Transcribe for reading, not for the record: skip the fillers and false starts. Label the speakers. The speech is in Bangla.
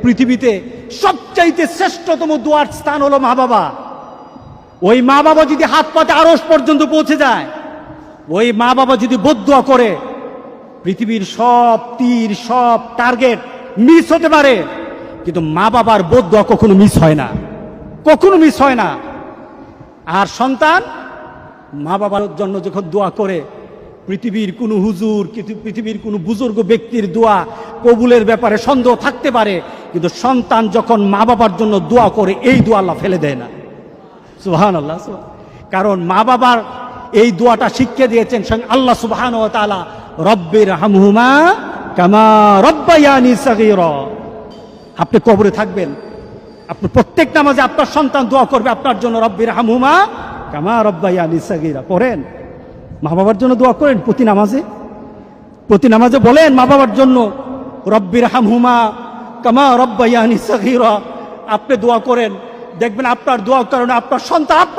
Speaker 1: পৃথিবীতে সবচাইতে শ্রেষ্ঠতম দোয়ার স্থান হলো মা বাবা। ওই মা বাবা যদি হাত পাতে আরশ পর্যন্ত পৌঁছে যায়, ওই মা বাবা যদি বদদুয়া করে, পৃথিবীর সব তীর সব টার্গেট মিস হতে পারে, কিন্তু মা বাবার বদদুয়া কখনো মিস হয় না, কখনো মিস হয় না। আর সন্তান মা বাবার জন্য যখন দোয়া করে, পৃথিবীর কোনো হুজুর, পৃথিবীর কোনো বুজুর্গ ব্যক্তির দোয়া কবুলের ব্যাপারে সন্দেহ থাকতে পারে, কিন্তু সন্তান যখন মা বাবার জন্য দোয়া করে, এই দোয়া আল্লাহ ফেলে দেয় না। সুবহানাল্লাহ। কারণ মা বাবার এই দোয়াটা শিখিয়ে দিয়েছেন স্বয়ং আল্লাহ সুবহানাহু ওয়া তাআলা, রব্বির হামহুমা কামা রব্বায়ানি সাগীরা। আপনি কবরে থাকবেন, আপনি প্রত্যেক নামাজে আপনার সন্তান দোয়া করবে আপনার জন্য, রব্বির হামহুমা কামা রব্বায়ানি সাগীরা। পড়েন, মা বাবার জন্য দোয়া করেন প্রতি নামাজে বলেন মা বাবার জন্য, রব্বির হামহুমা কামা রব্বায়ানি সাগীরা। আপনি দোয়া করেন, দেখবেন আপনার দোয়ার কারণে আপনার সন্তান